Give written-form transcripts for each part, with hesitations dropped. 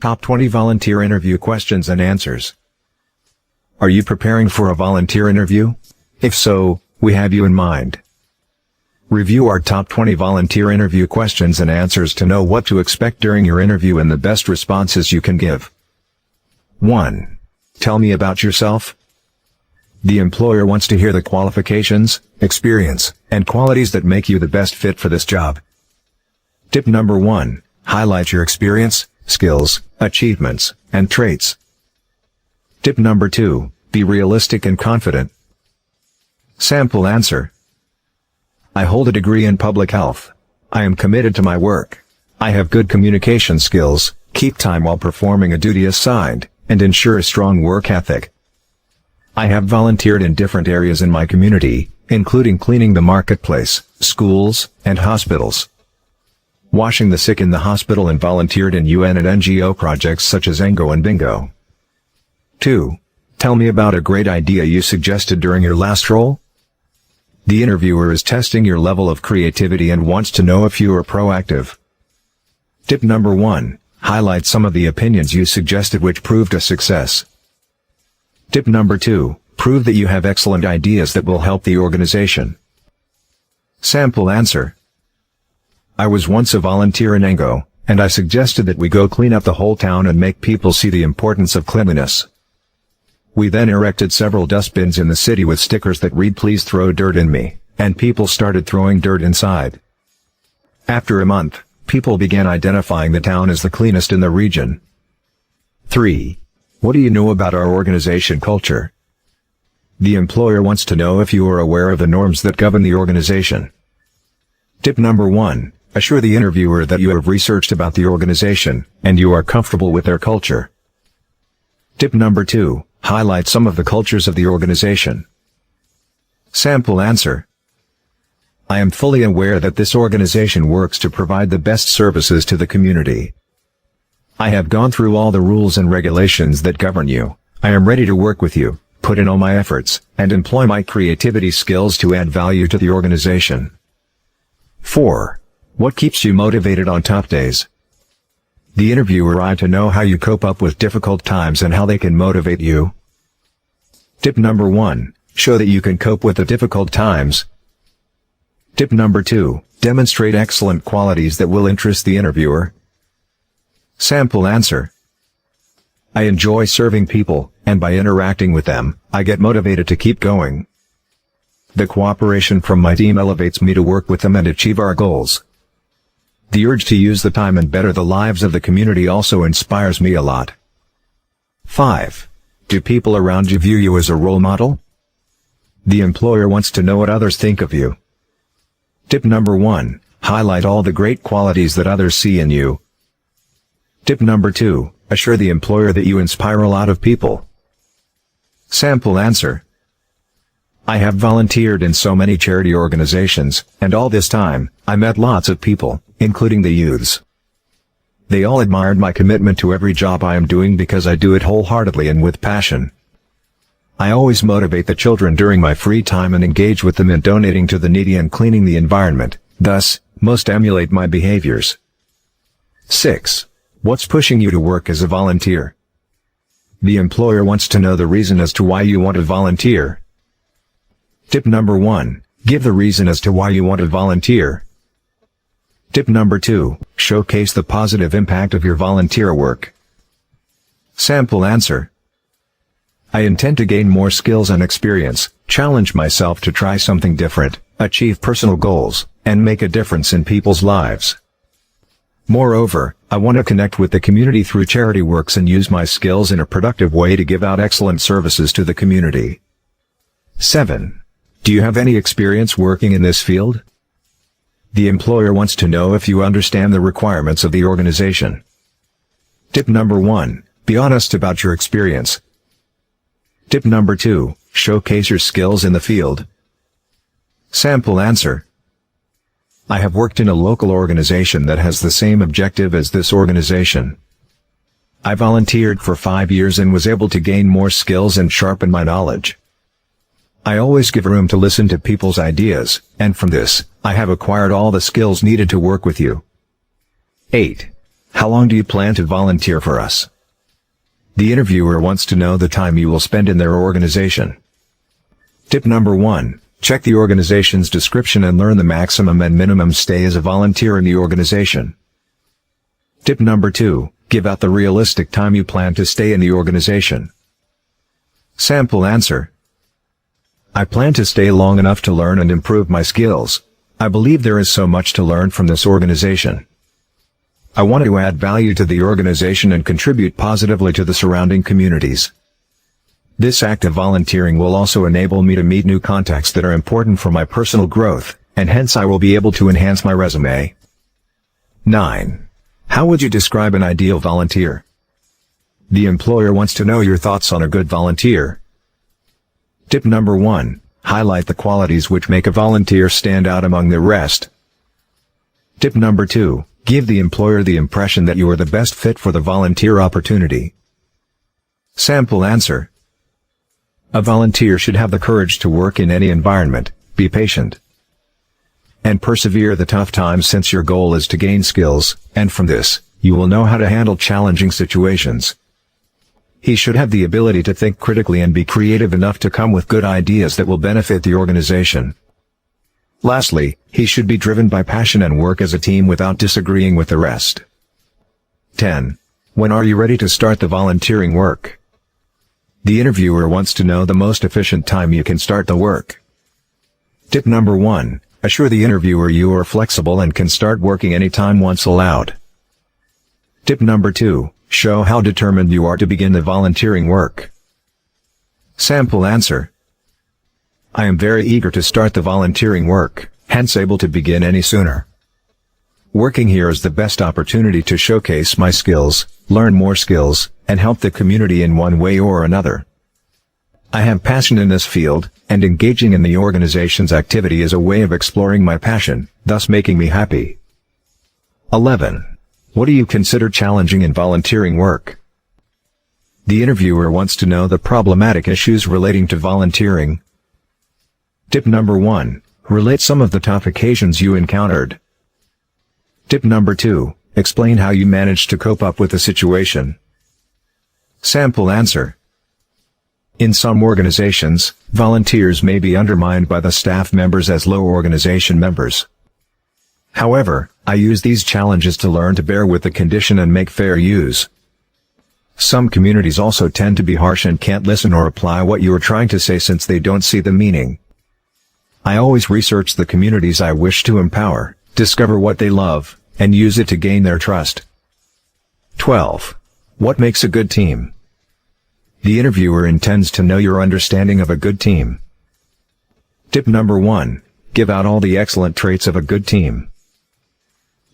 Top 20 Volunteer Interview Questions and Answers. Are you preparing for a volunteer interview? If so, we have you in mind. Review our top 20 volunteer interview questions and answers to know what to expect during your interview and the best responses you can give. 1. Tell me about yourself. The employer wants to hear the qualifications, experience, and qualities that make you the best fit for this job. Tip number 1. Highlight your experience, skills, achievements, and traits. Tip number 2. Be realistic and confident. Sample answer. I hold a degree in public health. I am committed to my work. I have good communication skills, keep time while performing a duty assigned, and ensure a strong work ethic. I have volunteered in different areas in my community, including cleaning the marketplace, schools, and hospitals. Washing the sick in the hospital and volunteered in UN and NGO projects such as Engo and Bingo. 2. Tell me about a great idea you suggested during your last role. The interviewer is testing your level of creativity and wants to know if you are proactive. Tip number 1. Highlight some of the opinions you suggested which proved a success. Tip number 2. Prove that you have excellent ideas that will help the organization. Sample answer. I was once a volunteer in Engo, and I suggested that we go clean up the whole town and make people see the importance of cleanliness. We then erected several dustbins in the city with stickers that read "Please throw dirt in me," and people started throwing dirt inside. After a month, people began identifying the town as the cleanest in the region. 3. What do you know about our organization culture? The employer wants to know if you are aware of the norms that govern the organization. Tip number 1. Assure the interviewer that you have researched about the organization, and you are comfortable with their culture. Tip number 2. Highlight some of the cultures of the organization. Sample answer. I am fully aware that this organization works to provide the best services to the community. I have gone through all the rules and regulations that govern you. I am ready to work with you, put in all my efforts, and employ my creativity skills to add value to the organization. 4. What keeps you motivated on tough days? The interviewer wants to know how you cope up with difficult times and how they can motivate you. Tip number 1. Show that you can cope with the difficult times. Tip number 2. Demonstrate excellent qualities that will interest the interviewer. Sample answer. I enjoy serving people, and by interacting with them, I get motivated to keep going. The cooperation from my team elevates me to work with them and achieve our goals. The urge to use the time and better the lives of the community also inspires me a lot. 5. Do people around you view you as a role model? The employer wants to know what others think of you. Tip number 1. Highlight all the great qualities that others see in you. Tip number 2. Assure the employer that you inspire a lot of people. Sample answer. I have volunteered in so many charity organizations, and all this time, I met lots of people, including the youths. They all admired my commitment to every job I am doing because I do it wholeheartedly and with passion. I always motivate the children during my free time and engage with them in donating to the needy and cleaning the environment, thus, most emulate my behaviors. 6. What's pushing you to work as a volunteer? The employer wants to know the reason as to why you want to volunteer. Tip number 1. Give the reason as to why you want to volunteer. Tip number 2. Showcase the positive impact of your volunteer work. Sample answer. I intend to gain more skills and experience, challenge myself to try something different, achieve personal goals, and make a difference in people's lives. Moreover, I want to connect with the community through charity works and use my skills in a productive way to give out excellent services to the community. 7. Do you have any experience working in this field? The employer wants to know if you understand the requirements of the organization. Tip number 1. Be honest about your experience. Tip number 2. Showcase your skills in the field. Sample answer. I have worked in a local organization that has the same objective as this organization. I volunteered for 5 years and was able to gain more skills and sharpen my knowledge. I always give room to listen to people's ideas, and from this, I have acquired all the skills needed to work with you. 8. How long do you plan to volunteer for us? The interviewer wants to know the time you will spend in their organization. Tip number 1. Check the organization's description and learn the maximum and minimum stay as a volunteer in the organization. Tip number 2. Give out the realistic time you plan to stay in the organization. Sample answer. I plan to stay long enough to learn and improve my skills. I believe there is so much to learn from this organization. I want to add value to the organization and contribute positively to the surrounding communities. This act of volunteering will also enable me to meet new contacts that are important for my personal growth, and hence I will be able to enhance my resume. 9. How would you describe an ideal volunteer? The employer wants to know your thoughts on a good volunteer. Tip number 1. Highlight the qualities which make a volunteer stand out among the rest. Tip number 2. Give the employer the impression that you are the best fit for the volunteer opportunity. Sample answer. A volunteer should have the courage to work in any environment, be patient, and persevere the tough times, since your goal is to gain skills, and from this, you will know how to handle challenging situations. He should have the ability to think critically and be creative enough to come with good ideas that will benefit the organization. Lastly, he should be driven by passion and work as a team without disagreeing with the rest. 10. When are you ready to start the volunteering work? The interviewer wants to know the most efficient time you can start the work. Tip number 1. Assure the interviewer you are flexible and can start working anytime once allowed. Tip number 2. Show how determined you are to begin the volunteering work. Sample answer. I am very eager to start the volunteering work, hence able to begin any sooner. Working here is the best opportunity to showcase my skills, learn more skills, and help the community in one way or another. I have passion in this field, and engaging in the organization's activity is a way of exploring my passion, thus making me happy. 11. What do you consider challenging in volunteering work? The interviewer wants to know the problematic issues relating to volunteering. Tip number 1. Relate some of the tough occasions you encountered. Tip number 2. Explain how you managed to cope up with the situation. Sample answer. In some organizations, volunteers may be undermined by the staff members as low organization members. However, I use these challenges to learn to bear with the condition and make fair use. Some communities also tend to be harsh and can't listen or apply what you are trying to say since they don't see the meaning. I always research the communities I wish to empower, discover what they love, and use it to gain their trust. 12. What makes a good team? The interviewer intends to know your understanding of a good team. Tip number 1. Give out all the excellent traits of a good team.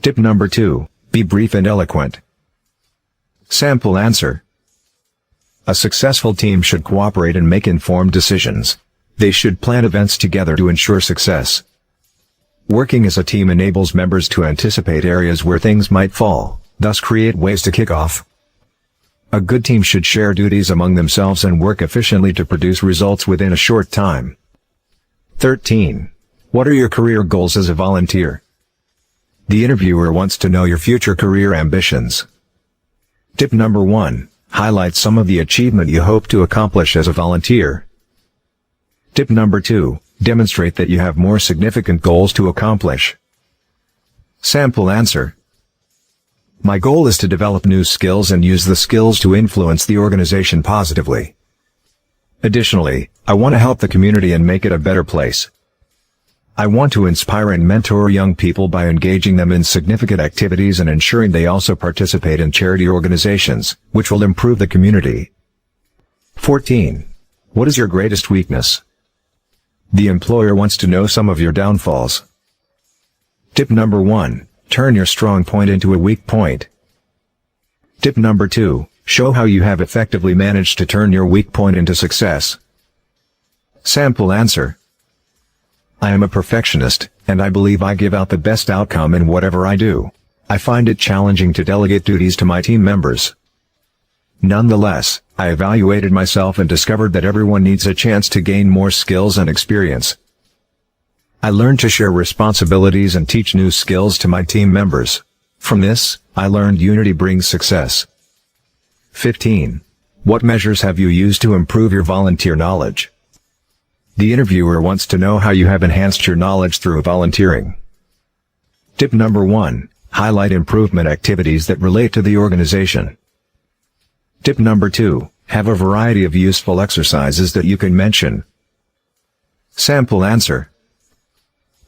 Tip number 2. Be brief and eloquent. Sample answer. A successful team should cooperate and make informed decisions. They should plan events together to ensure success. Working as a team enables members to anticipate areas where things might fall, thus create ways to kick off. A good team should share duties among themselves and work efficiently to produce results within a short time. 13. What are your career goals as a volunteer? The interviewer wants to know your future career ambitions. Tip number 1. Highlight some of the achievement you hope to accomplish as a volunteer. Tip number 2. Demonstrate that you have more significant goals to accomplish. Sample answer. My goal is to develop new skills and use the skills to influence the organization positively. Additionally, I want to help the community and make it a better place. I want to inspire and mentor young people by engaging them in significant activities and ensuring they also participate in charity organizations, which will improve the community. 14. What is your greatest weakness? The employer wants to know some of your downfalls. Tip number 1. Turn your strong point into a weak point. Tip number 2. Show how you have effectively managed to turn your weak point into success. Sample answer. I am a perfectionist, and I believe I give out the best outcome in whatever I do. I find it challenging to delegate duties to my team members. Nonetheless, I evaluated myself and discovered that everyone needs a chance to gain more skills and experience. I learned to share responsibilities and teach new skills to my team members. From this, I learned unity brings success. 15. What measures have you used to improve your volunteer knowledge? The interviewer wants to know how you have enhanced your knowledge through volunteering. Tip number 1. Highlight improvement activities that relate to the organization. Tip number 2. Have a variety of useful exercises that you can mention. Sample answer.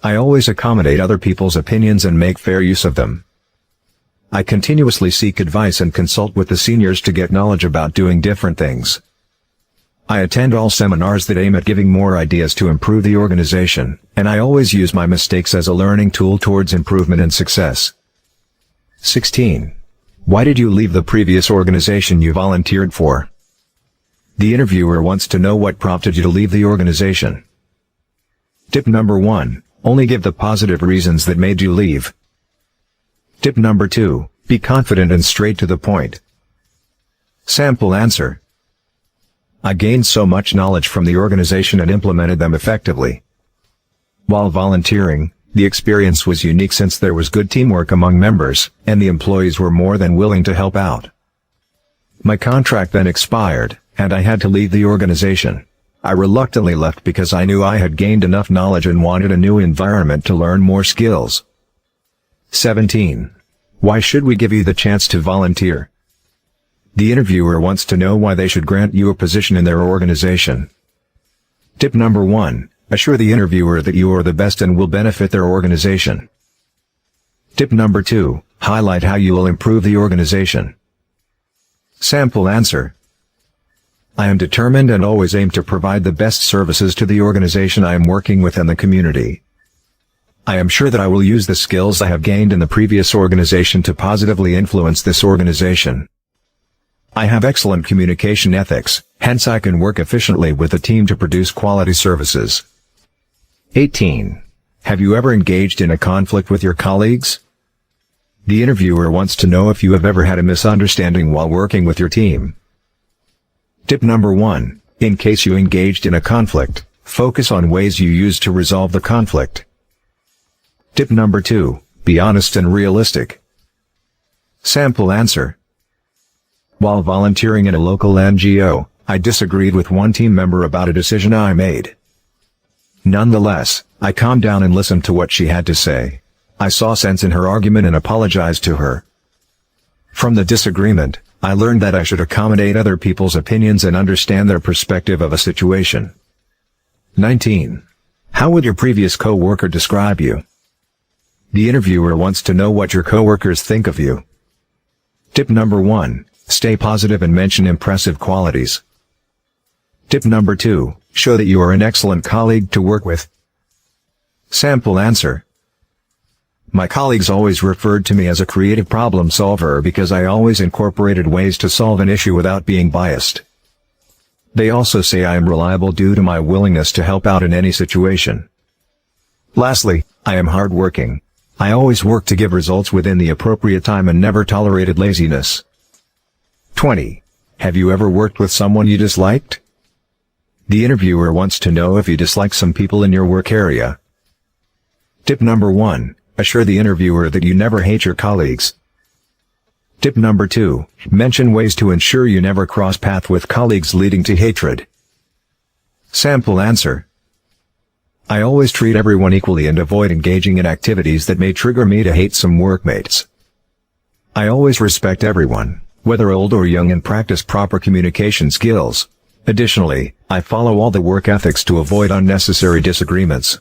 I always accommodate other people's opinions and make fair use of them. I continuously seek advice and consult with the seniors to get knowledge about doing different things. I attend all seminars that aim at giving more ideas to improve the organization, and I always use my mistakes as a learning tool towards improvement and success. 16. Why did you leave the previous organization you volunteered for? The interviewer wants to know what prompted you to leave the organization. Tip number 1. Only give the positive reasons that made you leave. Tip number 2. Be confident and straight to the point. Sample answer. I gained so much knowledge from the organization and implemented them effectively. While volunteering, the experience was unique since there was good teamwork among members, and the employees were more than willing to help out. My contract then expired, and I had to leave the organization. I reluctantly left because I knew I had gained enough knowledge and wanted a new environment to learn more skills. 17. Why should we give you the chance to volunteer? The interviewer wants to know why they should grant you a position in their organization. Tip number 1. Assure the interviewer that you are the best and will benefit their organization. Tip number 2. Highlight how you will improve the organization. Sample answer. I am determined and always aim to provide the best services to the organization I am working with and the community. I am sure that I will use the skills I have gained in the previous organization to positively influence this organization. I have excellent communication ethics, hence I can work efficiently with the team to produce quality services. 18. Have you ever engaged in a conflict with your colleagues? The interviewer wants to know if you have ever had a misunderstanding while working with your team. Tip number 1. In case you engaged in a conflict, focus on ways you used to resolve the conflict. Tip number 2. Be honest and realistic. Sample answer. While volunteering in a local NGO, I disagreed with one team member about a decision I made. Nonetheless, I calmed down and listened to what she had to say. I saw sense in her argument and apologized to her. From the disagreement, I learned that I should accommodate other people's opinions and understand their perspective of a situation. 19. How would your previous co-worker describe you? The interviewer wants to know what your co-workers think of you. Tip number 1. Stay positive and mention impressive qualities. Tip number 2. Show that you are an excellent colleague to work with. Sample answer. My colleagues always referred to me as a creative problem solver because I always incorporated ways to solve an issue without being biased. They also say I am reliable due to my willingness to help out in any situation. Lastly, I am hardworking. I always work to give results within the appropriate time and never tolerated laziness. 20. Have you ever worked with someone you disliked? The interviewer wants to know if you dislike some people in your work area. Tip number 1. Assure the interviewer that you never hate your colleagues. Tip number 2. Mention ways to ensure you never cross paths with colleagues leading to hatred. Sample answer. I always treat everyone equally and avoid engaging in activities that may trigger me to hate some workmates. I always respect everyone, whether old or young, and practice proper communication skills. Additionally, I follow all the work ethics to avoid unnecessary disagreements.